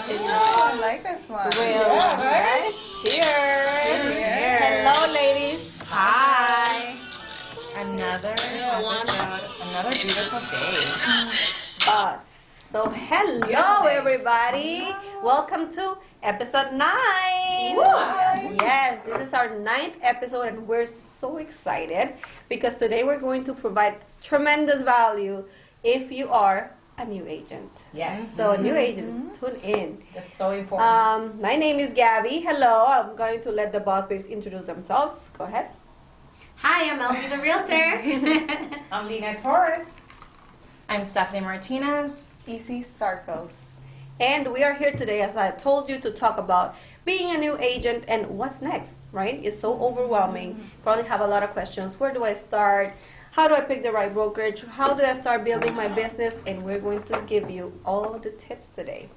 I like this one. Real, right? Cheers. Cheers. Hello, ladies. Hi. Another episode, another beautiful day. Us. So hello everybody. Welcome to episode 9. Yes, this is our 9th episode and we're so excited because today we're going to provide tremendous value if you are a new agent. Yes. So new agents, tune in. That's so important. My name is Gabby. Hello. I'm going to let the boss babes introduce themselves. Go ahead. Hi, I'm Elvie the Realtor. I'm Lena Torres. I'm Stephanie Martinez. Easy Sarcos. And we are here today, as I told you, to talk about being a new agent and what's next, right? It's so overwhelming. Probably have a lot of questions. Where do I start? How do I pick the right brokerage? How do I start building my business? And we're going to give you all the tips today.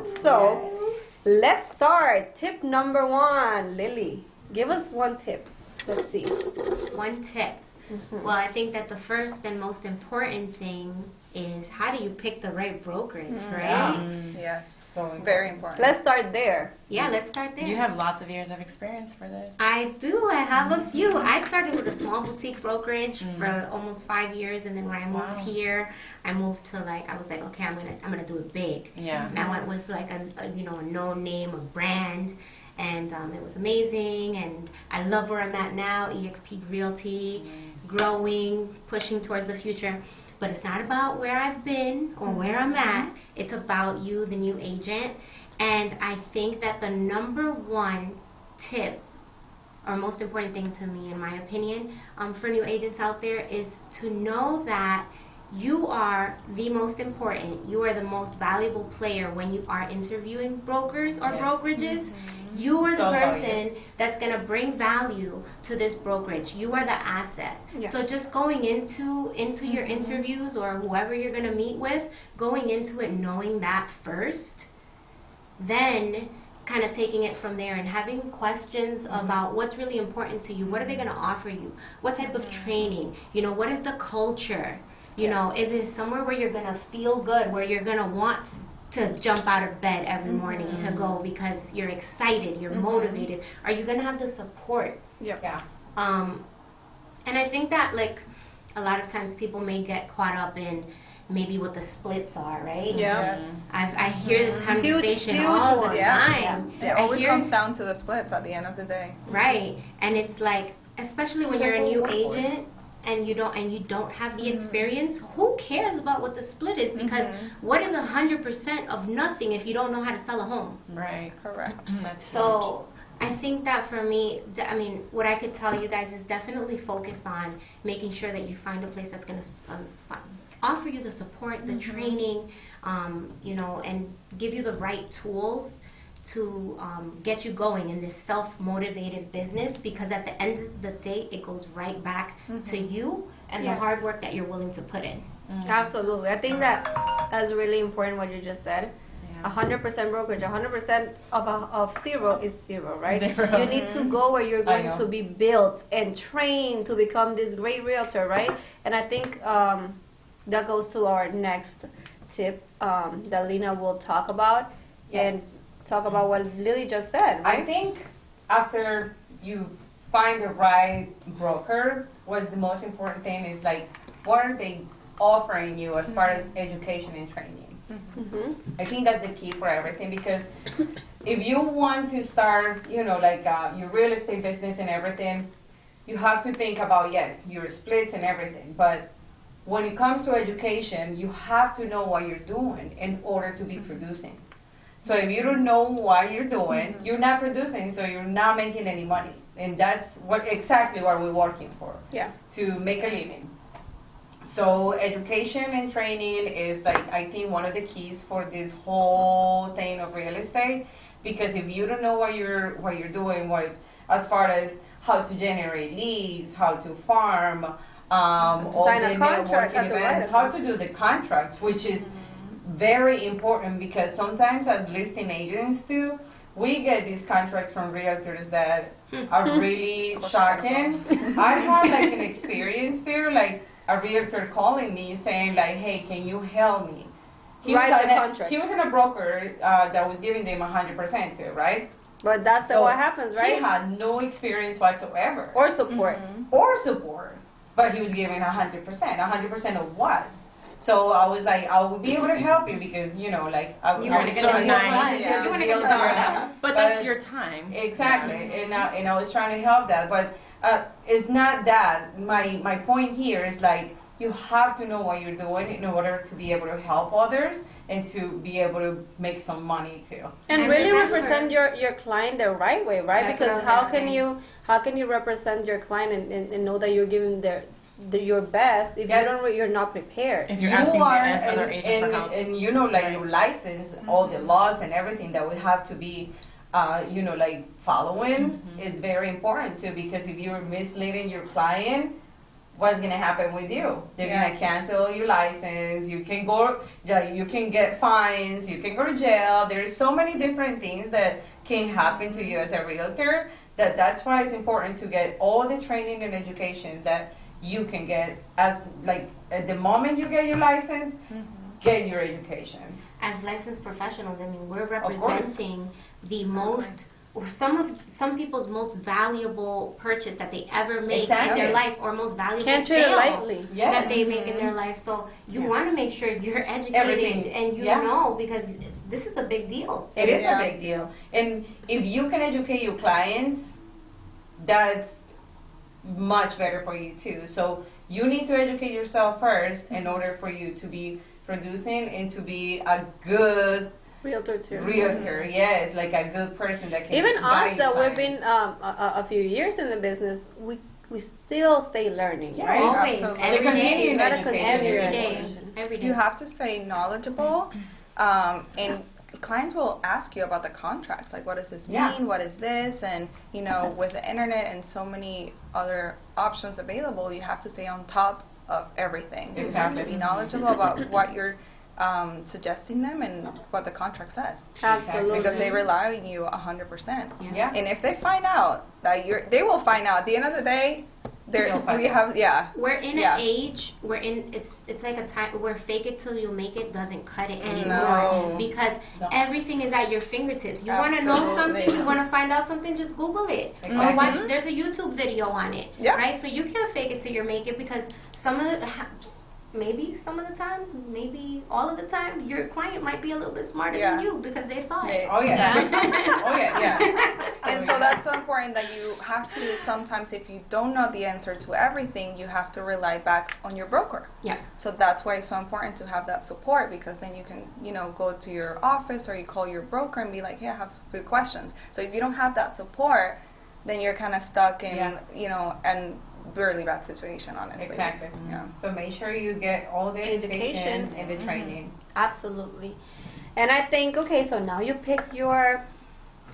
So let's start. Tip number 1. Lily, give us one tip. Let's see. One tip. Well, I think that the first and most important thing is how do you pick the right brokerage, right? Yes. So important. Very important. Let's start there. Yeah, let's start there. You have lots of years of experience for this. I do. I have a few. I started with a small boutique brokerage for almost 5 years, and then when I moved here, I moved to I was like, okay, I'm gonna do it big. Yeah. And I went with a known name, a brand, and it was amazing. And I love where I'm at now, eXp Realty, growing, pushing towards the future. But it's not about where I've been or where I'm at. It's about you, the new agent. And I think that the number one tip or most important thing to me, in my opinion, for new agents out there is to know that you are the most important. You are the most valuable player when you are interviewing brokers or brokerages. You are the person that's going to bring value to this brokerage. You are the asset. Yeah. So just going into your interviews or whoever you're going to meet with, going into it knowing that first, then kind of taking it from there and having questions about what's really important to you. What are they going to offer you? What type of training? What is the culture? Is it somewhere where you're going to feel good, where you're going to want to jump out of bed every morning to go because you're excited, you're motivated? Are you going to have the support? Yeah. And I think that a lot of times people may get caught up in maybe what the splits are, right? Yeah. Yes. I hear this conversation huge all the one. time. It always comes down to the splits at the end of the day. Right. And it's especially when you're a new agent and you don't have the experience, who cares about what the split is? Because what is 100% of nothing if you don't know how to sell a home? Right. Correct. That's So I think that for me, what I could tell you guys is definitely focus on making sure that you find a place that's going to offer you the support, the training, and give you the right tools to get you going in this self-motivated business, because at the end of the day, it goes right back to you and the hard work that you're willing to put in. Absolutely. I think that's really important what you just said. 100% brokerage, 100% of zero is zero, right? Zero. You need to go where you're going to be built and trained to become this great realtor, right? And I think that goes to our next tip that Lena will talk about. Yes. And talk about what Lily just said, I right? think after you find the right broker, what's the most important thing is what are they offering you as far as education and training? I think that's the key for everything, because if you want to start, your real estate business and everything, you have to think about, yes, your splits and everything, but when it comes to education, you have to know what you're doing in order to be producing. So if you don't know what you're doing, you're not producing, so you're not making any money. And that's exactly what we're working for, to make a living. So education and training is I think one of the keys for this whole thing of real estate, because if you don't know what you're doing, as far as how to generate leads, how to farm, all sign a the contract, networking events, how to do the contracts, which is very important, because sometimes as listing agents too, we get these contracts from realtors that are really shocking. I had an experience there, a realtor calling me saying hey, can you help me he write was the contract. he was in a broker that was giving them 100% to, right? But that's So what happens, right? He had no experience whatsoever Or support. or support, but he was giving 100%. 100% of what? So I was like, I will be able to help you because, you know, like, I You I wanna was get so the nice. deal. Yeah. You want to get the Deal deal. done. But that's your time. Exactly, and I was trying to help that, but it's not that. My point here is like you have to know what you're doing in order to be able to help others and to be able to make some money too. And And really remember- represent your client the right way, right? That's what I Because was gonna say. how can you represent your client and know that you're giving your best if Yes. you're not prepared? If you're asking the other and, agent for help. and you know, like Right. your license, all the laws and everything that we have to be, you know, like following is very important too. Because if you're misleading your client, what's gonna happen with you? They're Yeah. gonna cancel your license. You can go, you can get fines. You can go to jail. There's so many different things that can happen to you as a realtor. That's why it's important to get all the training and education that you can get as like at the moment you get your license, get your education. As licensed professionals, I mean, we're course. representing the most, some people's most valuable purchase that they ever make in Exactly. their life, or most valuable Can't treat it sale lightly. Yes. that they make in their life. So you Yeah. want to make sure you're educated Everything. and you Yeah. know, because this is a big deal. It is Yeah. a big deal. And if you can educate your clients, that's much better for you too. So you need to educate yourself first in order for you to be producing and to be a good Realtor too. realtor. Yes, like a good person that can Even us guide that your we've been clients. a few years in the business, we still stay learning, Yeah. right? Always, Absolutely. every The day, continuing gotta education continue is your every day, important. every day. You have to stay knowledgeable, and clients will ask you about the contracts, like what does this mean, Yeah. what is this, and you know, with the internet and so many other options available, you have to stay on top of everything. You have Exactly. to be knowledgeable about what you're suggesting them and what the contract says, Absolutely. because they rely on you 100%. Yeah. And if they find out that they will find out at the end of the day. They'll find We out. have, yeah. We're in Yeah. an age it's like a time where fake it till you make it doesn't cut it anymore, No. because No. everything is at your fingertips. You want to know Absolutely. something, you want to find out something, just Google it or Exactly. watch. There's a YouTube video on it, Yeah. right? So you can't fake it till you make it, because some of the maybe some of the times, maybe all of the time, your client might be a little bit smarter Yeah. than you because they saw it. Oh yeah. Oh yeah. Yes. And so that's so important that you have to sometimes, if you don't know the answer to everything, you have to rely back on your broker. Yeah. So that's why it's so important to have that support, because then you can, you know, go to your office or you call your broker and be like, hey, I have a few questions. So if you don't have that support, then you're kind of stuck in, Yeah. you know, and really bad situation, honestly. Exactly. Yeah. So make sure you get all the education Education. and the training. Absolutely. And I think, okay, so now you pick your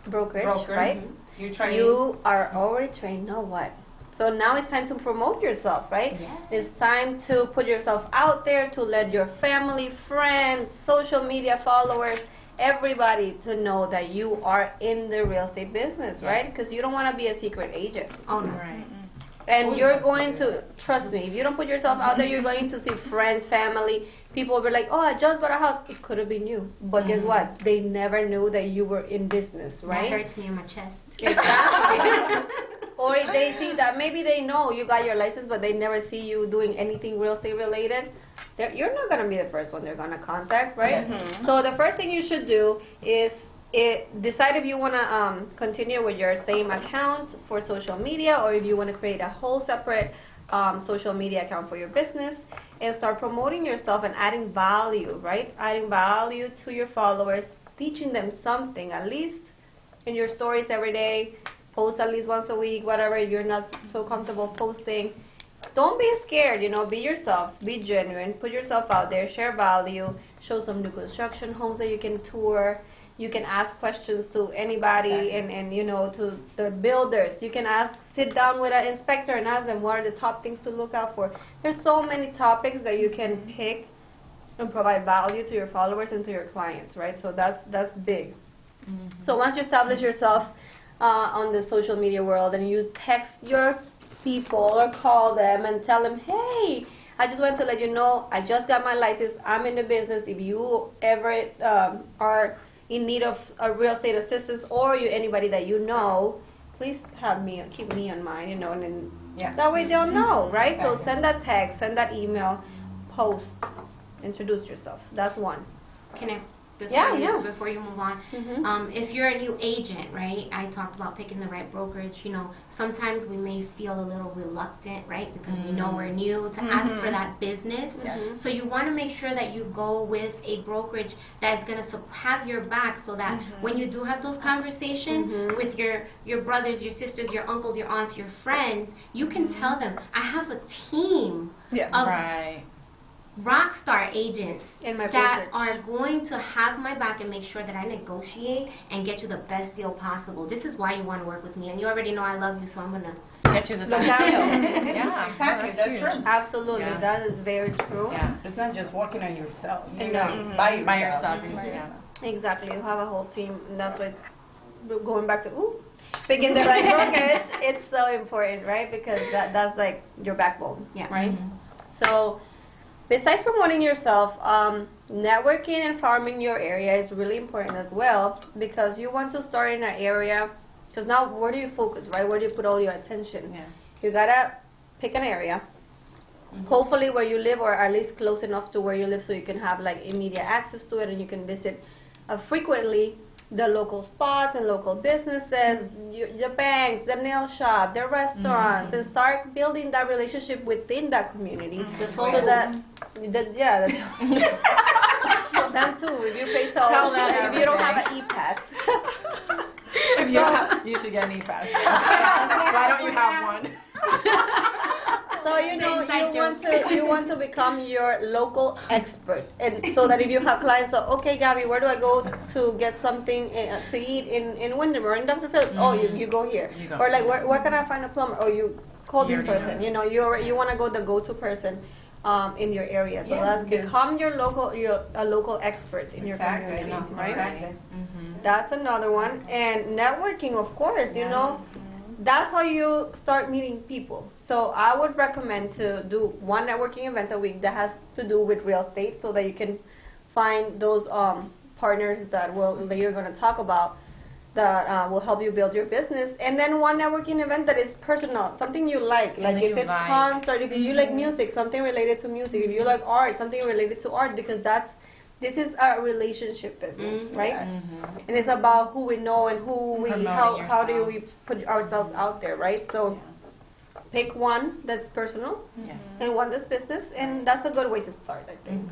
brokerage, Broker. right? You train. You are already trained. Now what? So now it's time to promote yourself, right? Yeah. It's time to put yourself out there, to let your family, friends, social media followers, everybody to know that you are in the real estate business, right? Yes. Because you don't want to be a secret agent. Oh no. Right. And Oh, you're yes, going yeah. to, trust me, if you don't put yourself out there, you're going to see friends, family, people will be like, oh, I just bought a house. It could have been you. But guess what? They never knew that you were in business, That right? hurts me in my chest. Exactly. Or if they see that maybe they know you got your license, but they never see you doing anything real estate related, you're not going to be the first one they're going to contact, right? Yes. So the first thing you should do is decide if you want to continue with your same account for social media, or if you want to create a whole separate social media account for your business, and start promoting yourself and adding value, right? Adding value to your followers, teaching them something, at least in your stories every day. Post at least once a week, whatever. If you're not so comfortable posting, don't be scared, be yourself, be genuine, put yourself out there, share value, show some new construction homes that you can tour. You can ask questions to anybody, Exactly. and to the builders. You can sit down with an inspector and ask them what are the top things to look out for. There's so many topics that you can pick and provide value to your followers and to your clients, right? So that's big. So once you establish yourself on the social media world, and you text your people or call them and tell them, hey, I just want to let you know, I just got my license. I'm in the business. If you ever are in need of a real estate assistance, or you anybody that you know, please keep me in mind, and then that way they'll know, right? So Exactly. send that text, send that email, post, introduce yourself. That's one. Can I? Before you move on, Mhm. if you're a new agent, right? I talked about picking the right brokerage. Sometimes we may feel a little reluctant, right? Because we know we're new to ask for that business. Yes. So you want to make sure that you go with a brokerage that is going to have your back, so that when you do have those conversations with your brothers, your sisters, your uncles, your aunts, your friends, you can tell them, I have a team Yes. of Right. rock star agents In my that brokerage. are going to have my back and make sure that I negotiate and get you the best deal possible. This is why you want to work with me, and you already know I love you, so I'm gonna. Get you the Look best out. deal. Yeah, Exactly, that's huge. true. Absolutely, Yeah. that is very true. Yeah, It's not just working on yourself. You're No. not by yourself. by yourself. Mhm. Yeah. Exactly, you have a whole team, and that's why going back to picking the right brokerage, it's so important, right? Because that's like your backbone, Yeah. right? So, besides promoting yourself, networking and farming your area is really important as well, because you want to start in an area. Because now, where do you focus, right? Where do you put all your attention? Yeah. You gotta pick an area. Hopefully where you live, or at least close enough to where you live, so you can have like immediate access to it, and you can visit frequently the local spots and local businesses, the banks, the nail shop, the restaurants, and start building that relationship within that community. The So tolls. that them too. If you pay tolls, Tell them if you don't have an e-pass. If you should get an e-pass. Why don't you have one? So It's an inside you want to become your local expert, and so that if you have clients, so okay, Gabby, where do I go to get something to eat in Windermere, in Dr. Phillips? Oh, you go here. You go. Or like where can I find a plumber? Oh, you call You this already person. know. You want to go the go-to person in your area. So Yeah, that's because- become your local expert in your Exactly. community, know. right? Exactly. That's another one. And networking, of course, that's how you start meeting people. So I would recommend to do one networking event a week that has to do with real estate, so that you can find those partners that we're later going to talk about, that will help you build your business. And then one networking event that is personal, something you like Something if you it's like. concert, if you like music, something related to music. If you like art, something related to art, because this is a relationship business, right? Yes. And it's about who we know and who we Promoting how do yourself. we put ourselves out there, right? So pick one that's personal Yes. and one that's business, and that's a good way to start, I think.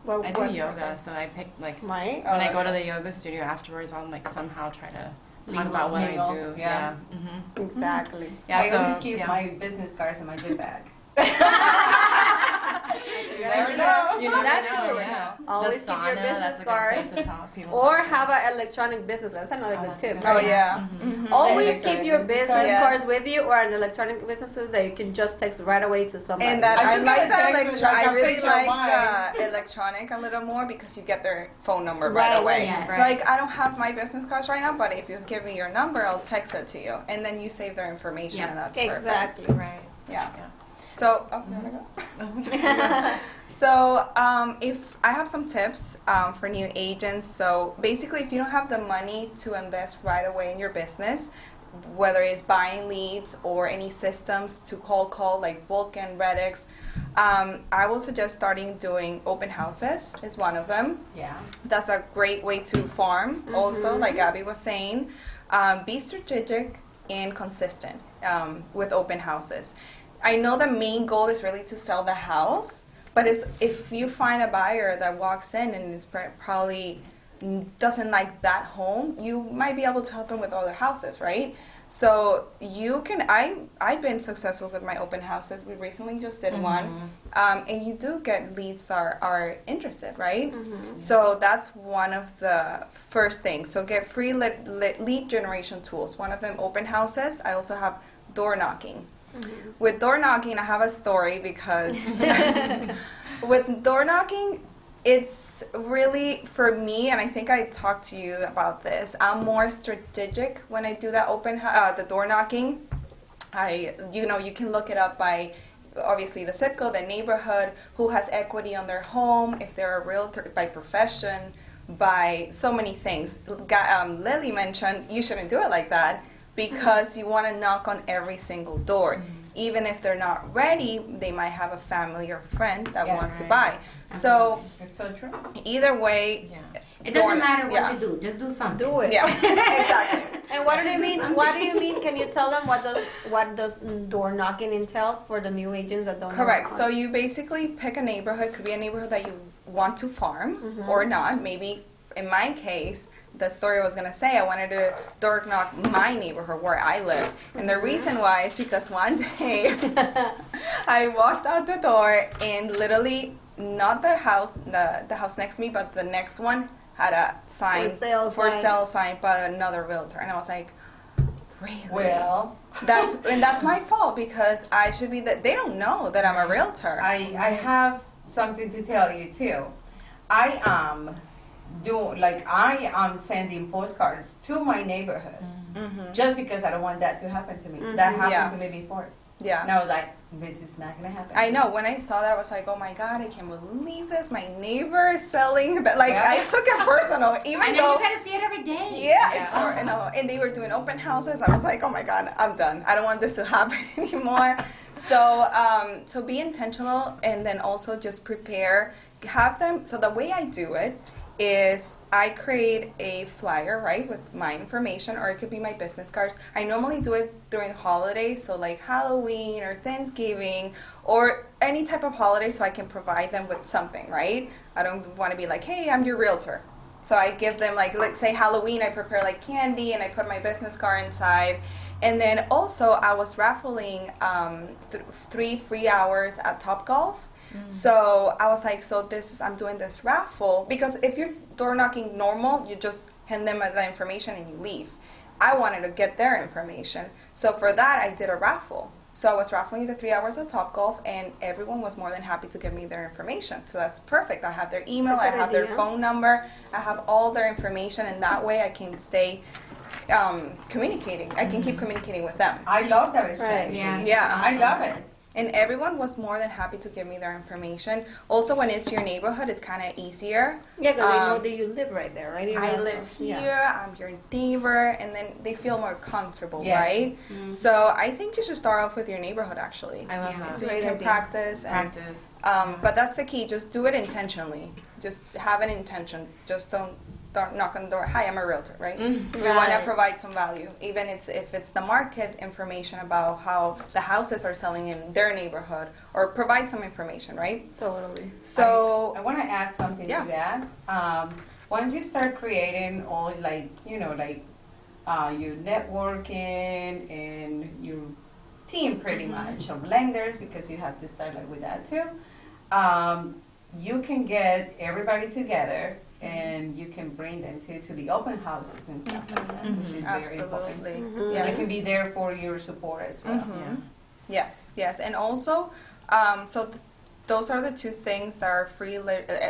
Well, I do yoga, so I pick like Right? Oh, when I that's go to the yoga studio afterwards, I'll like somehow try to talk about what Mingle, I do. yeah. Exactly. Yeah. I so always keep yeah. my business cards in my gym bag. You never know. You never That's know. it. Yeah. Always the keep your sauna, business that's a good card. place to talk. People Or talk have about. an electronic business card. That's another good that's tip. good. Oh right? yeah. Mhm. Always Electronic keep your business business card. Yes. cards with you, or an electronic business card that you can just text right away to somebody. And that I I, just like got a that text with, electro- like, I a really picture of like mine. the electronic a little more, because you get their phone number Right right away, away. yes. So like I don't have my business cards right now, but if you give me your number, I'll text it to you, and then you save their information, Yeah. and that's Exactly. Right. Yeah. Yeah. So, you wanna go? So, if I have some tips for new agents. So, basically, if you don't have the money to invest right away in your business, whether it's buying leads or any systems to call like Vulcan, Redix, I will suggest starting doing open houses. Is one of them. Yeah. That's a great way to farm. Also, like Abby was saying, be strategic and consistent with open houses. I know the main goal is really to sell the house, but if you find a buyer that walks in and is probably doesn't like that home, you might be able to help them with other houses, right? So you can. I've been successful with my open houses. We recently just did one, and you do get leads that are interested, right? So that's one of the first things. So get free lead generation tools. One of them, open houses. I also have door knocking. With door knocking, I have a story, because with door knocking, it's really, for me, and I think I talked to you about this, I'm more strategic when I do that the door knocking. You can look it up by obviously the zip code, the neighborhood, who has equity on their home, if they're a realtor by profession, by so many things. Lily mentioned you shouldn't do it like that because you want to knock on every single door. Even if they're not ready, they might have a family or friend that Yes. wants to buy. So It's so true. either way, It doesn't door- matter what yeah. you do, just do something. Do it. Yeah, exactly. And what do you mean? What do you mean? Can you tell them what does door knocking entails for the new agents that don't know? Correct. how? So you basically pick a neighborhood. Could be a neighborhood that you want to farm or not. Maybe in my case, the story I was gonna say, I wanted to door knock my neighborhood where I live, and the reason why is because one day I walked out the door and literally not the house next to me, but the next one had a sign For sale sign. sign by another realtor, and I was like, really? Well, That's my fault because I should be that they don't know that I'm a realtor. I have something to tell you too. I am sending postcards to my neighborhood just because I don't want that to happen to me. That happened Yeah. to me before. Yeah. And I was like, this is not gonna happen. I know. When I saw that, I was like, "Oh my god, I can't believe this! My neighbor is selling." That. Like, Yeah. I took it personal, even And then though. you gotta see it every day. Yeah, it's hard. And they were doing open houses. I was like, "Oh my god, I'm done. I don't want this to happen anymore." So be intentional, and then also just prepare. Have them. So the way I do it is I create a flyer, right, with my information, or it could be my business cards. I normally do it during holidays, so like Halloween or Thanksgiving or any type of holiday, so I can provide them with something, right? I don't want to be like, hey, I'm your realtor. So I give them like say Halloween, I prepare like candy and I put my business card inside. And then also I was raffling 3 free hours at Topgolf. So I was like, I'm doing this raffle because if you're door knocking normal, you just hand them the information and you leave. I wanted to get their information. So for that, I did a raffle. So I was raffling the 3 hours at Topgolf, and everyone was more than happy to give me their information. So that's perfect. I have their email, I That's a good have their idea. phone number, I have all their information, and that way I can stay communicating. I can keep communicating with them. I love that strategy. Yeah. Yeah. I love it. And everyone was more than happy to give me their information. Also, when it's your neighborhood, it's kind of easier. Yeah, because they know Um, that you live right there, right? I live here, I'm your neighbor, and then they feel more comfortable, Yes. right? So I think you should start off with your neighborhood, actually. I love Yeah. that. So you Great can idea. practice. And, Practice. but that's the key. Just do it intentionally. Just have an intention. Just don't knock on the door. Hi, I'm a realtor, right? You want to Right. provide some value, even if it's the market information about how the houses are selling in their neighborhood, or provide some information, right? Totally. So I want to add something Yeah. to that. Once you start creating all your networking and your team pretty much of lenders, because you have to start with that too, you can get everybody together and you can bring them to the open houses and stuff like that, which is very important. absolutely, So they can be there for your support as well. Mhm. Yes, and also, those are the two things that are free.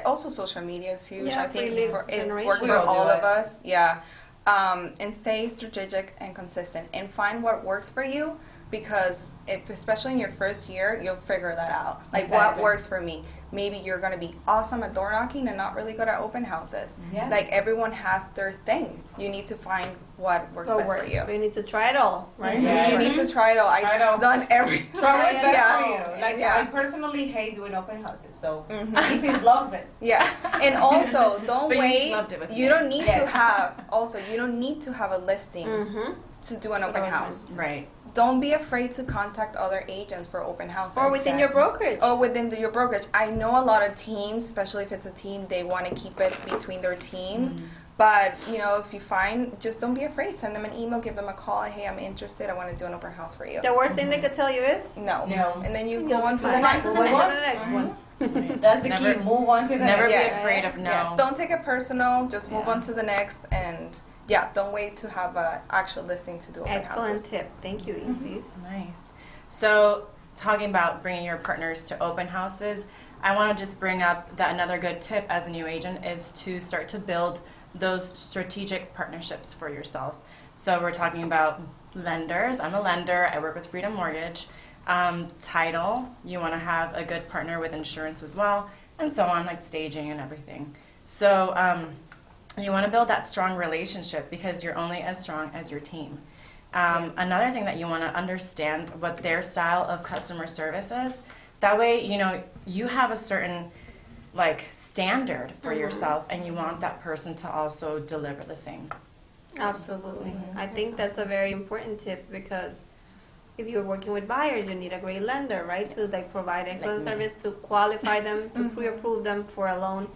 Also, social media is huge. Yeah, I think free lead it's generation. worked We for all do all of it. us. Yeah, and stay strategic and consistent, and find what works for you. Because especially in your first year, you'll figure that out. Like what Exactly. works for me. Maybe you're gonna be awesome at door knocking and not really good at open houses. Yeah. Like everyone has their thing. You need to find what works What best works? for you. We need to try it all, right? Yeah. You need to try it all. Try it all. I've done everything. Try what's best Yeah. for you. Like Yeah. I personally hate doing open houses, so Mhm. Isis loves it. Yes, and also don't But you wait. loved it with You me. don't need to Yes. have. Also, you don't need to have a listing Mm-hmm. to do an open house. Right. Don't be afraid to contact other agents for open houses. Or within your brokerage. Or within your brokerage. I know a lot of teams, especially if it's a team, they want to keep it between their team. But if you find, just don't be afraid. Send them an email, give them a call. Hey, I'm interested. I want to do an open house for you. The worst thing they could tell you is No. No. And then you You'll go be on to the fine. next Move one. on Go to the next one. That's the Never- key. Move on to the Never next. be Yes. afraid of no. Yes, don't take it personal. Just move Yeah. on to the next, and don't wait to have an actual listing to do open Excellent houses. tip. Thank you, Isis. Nice. So, talking about bringing your partners to open houses, I want to just bring up that another good tip as a new agent is to start to build those strategic partnerships for yourself. So, we're talking about lenders. I'm a lender. I work with Freedom Mortgage. Title, you want to have a good partner with insurance as well, and so on, like staging and everything. So you want to build that strong relationship because you're only as strong as your team. Another thing that you want to understand what their style of customer service is. That way, you know, you have a certain like standard for yourself, and you want that person to also deliver the same. Absolutely. I think that's a very important tip because if you're working with buyers, you need a great lender, right? To like provide excellent Like me. service, to qualify them, to pre-approve them for a loan.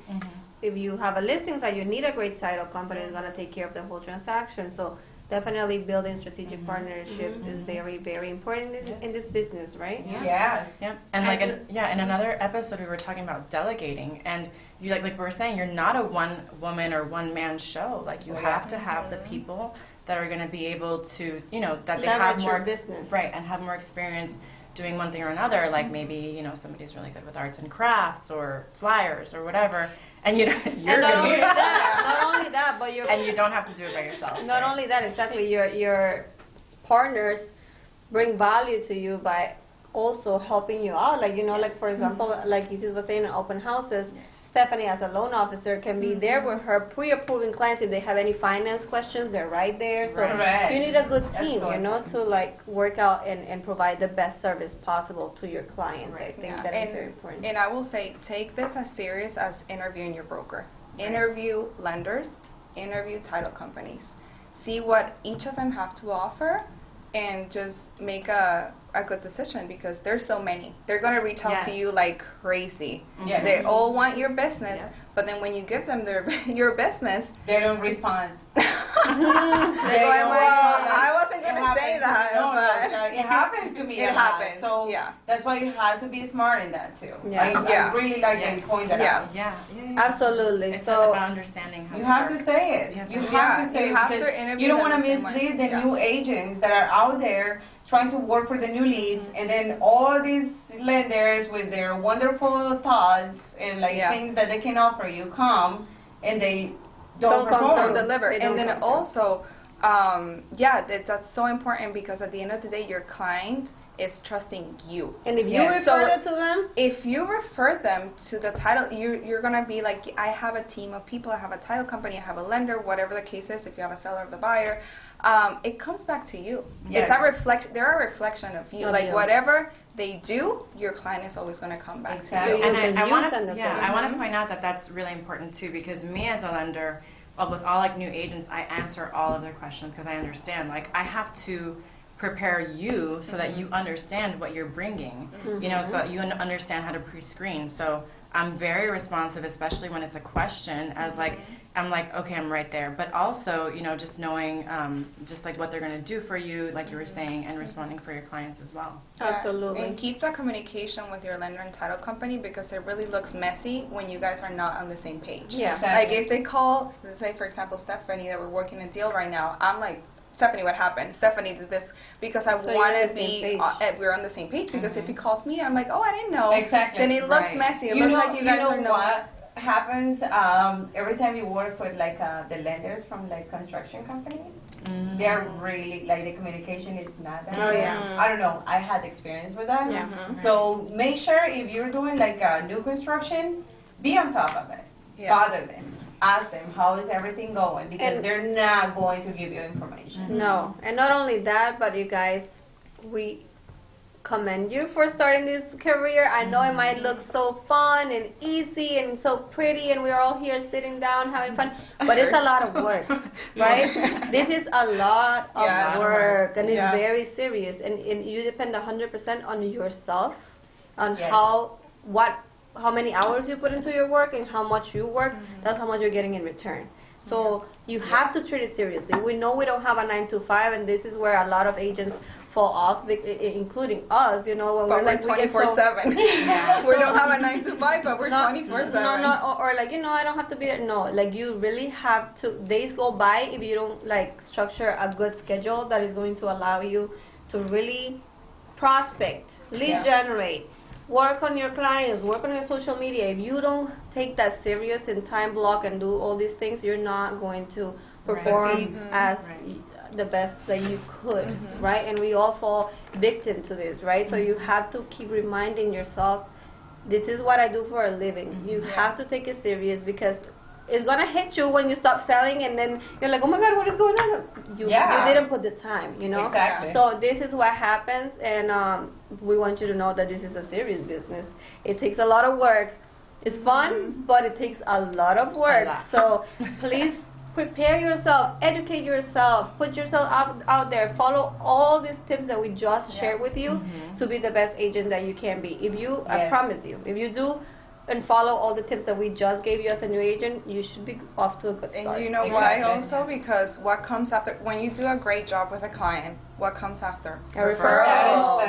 If you have a listing site, you need a great title company that's gonna take care of the whole transaction. So definitely building strategic partnerships is very, very important in this business, right? Yes. Yep. And like in another episode we were talking about delegating, and you like we were saying, you're not a one woman or one man show. Like you have to have the people that are going to be able to, you know, that they have Leverage more your business. right, and have more experience doing one thing or another. Like maybe, you know, somebody's really good with arts and crafts or flyers or whatever, and you know, you're And not gonna only be, that, not only that, but you're and you don't have to do it by yourself. not right? only that, exactly, your partners bring value to you by also helping you out. Like, you know, like for example, like Isis was saying in open houses, Stephanie as a loan officer can be there with her pre-approving clients. If they have any finance questions, they're right there. So Correct. you need a good That's team, so you know, to like work out and provide the best service possible to your clients. I think Yeah. that is very important. And I will say, take this as serious as interviewing your broker. Interview lenders, interview title companies. See what each of them have to offer, and just make a good decision because there's so many. They're going to reach out to Yes. you like crazy. Yes. They all want your business, Yeah. but then when you give them your business, They don't respond. They go, well, I wasn't It going to say happens. that. No, but no, it happens to me. It a lot. happens, So yeah. that's why you have to be smart in that too. Yeah. Yeah. I really like that Yes. you point that Yeah. out. Yeah. Absolutely. It's So- about understanding how You it have to works. say it. You have to- You Yeah, have to say you it have to because interview you don't them want to the same way. mislead the Yeah. new agents that are out there trying to work for the new leads, and then all these lenders with their wonderful thoughts and like Yeah. things that they can offer you come and they Don't come perform. Don't deliver. They And don't then come also, that's so important because at the end of the day, your client is trusting you. And if you Yes. refer So- it to them, If you refer them to the title, you're gonna be like, I have a team of people, I have a title company, I have a lender, whatever the case is. If you have a seller or the buyer, it comes back to you. Yes. It's a reflection. They're a reflection of you. Of Like you. whatever they do, your client is always gonna come back Exactly. to you. And Because I you want send to, the yeah, bill. I want to point out that that's really important too, because me as a lender, with all like new agents, I answer all of their questions because I understand. Like I have to prepare you so that you understand what you're bringing, you know, so that you understand how to pre-screen. So I'm very responsive, especially when it's a question, as like, I'm like, okay, I'm right there. But also, you know, just knowing just like what they're going to do for you, like you were saying, and responding for your clients as well. Yeah. Absolutely. And keep that communication with your lender and title company because it really looks messy when you guys are not on the same page. Yeah. Exactly. Like if they call, let's say for example Stephanie, that we're working a deal right now, I'm like, Stephanie, what happened? Stephanie did this because I So you're want on to the same be. page. We're on the same page because if he calls me, I'm like, oh, I didn't know. Exactly. Then it looks Right. messy. It looks like you guys know are not. what happens every time you work with like the lenders from like construction companies. They're really like the communication is not that. Oh, good. yeah. I don't know. I had experience with that. Yeah. So make sure if you're doing like a new construction, be on top of it. Yeah. Bother them. Ask them how is everything going because And- they're not going to give you information. No, and not only that, but you guys, we commend you for starting this career. I know it might look so fun and easy and so pretty, and we're all here sitting down having fun, but it's a lot of work, right? This is a lot of Yes. work, and it's Yeah. very serious, and you depend 100% on yourself, on Yes. how many hours you put into your work and how much you work. That's how much you're getting in return. So you have to treat it seriously. We know we don't have a 9 to 5, and this is where a lot of agents fall off, including us. You know, when But we're we're like we get so 24/7. We don't have a 9 to 5, but we're 24/7. or like, you know, I don't have to be there. No, like you really have to. Days go by if you don't like structure a good schedule that is going to allow you to really prospect, lead Yeah. generate, work on your clients, work on your social media. If you don't take that serious and time block and do all these things, you're not going to perform Succeed. as Right. the best that you could, right? And we all fall victim to this, right? So you have to keep reminding yourself, this is what I do for a living. You have to take it serious because it's gonna hit you when you stop selling, and then you're like, oh my God, what is going on? You didn't put the time, you know. Exactly. So this is what happens, and we want you to know that this is a serious business. It takes a lot of work. It's fun, but it takes a lot of work. So please prepare yourself, educate yourself, put yourself out there, follow all these tips that we just shared with you to be the best agent that you can be. If you, I promise you, if you do and follow all the tips that we just gave you as a new agent, you should be off to a good start. And you know why also? Because what comes after, when you do a great job with a client, what comes after? Referrals.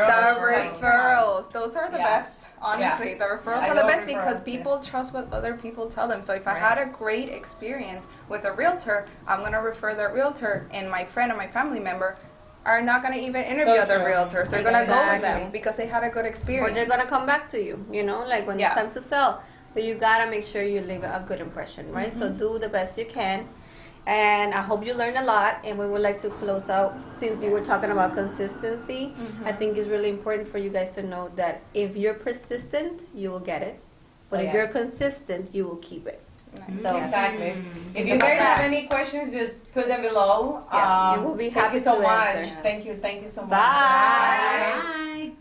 The referrals. Those are the best. Honestly, the referrals I are the love best because referrals, people trust what other people tell them. So if I had a great experience with a realtor, I'm going to refer that realtor, and my friend or my family member are not going to even interview other realtors. They're going to go with them because they had a good experience. Or they're gonna come back to you, you know, like when it's time to sell. But you gotta make sure you leave a good impression, right? So do the best you can. And I hope you learned a lot. And we would like to close out, since you were talking about consistency, I think it's really important for you guys to know that if you're persistent, you will get it. But if you're consistent, you will keep it. So Exactly. If you guys have any questions, just put them below. Yes, we'll be happy Thank you so to much. answer. Thank you so much. Bye. Bye.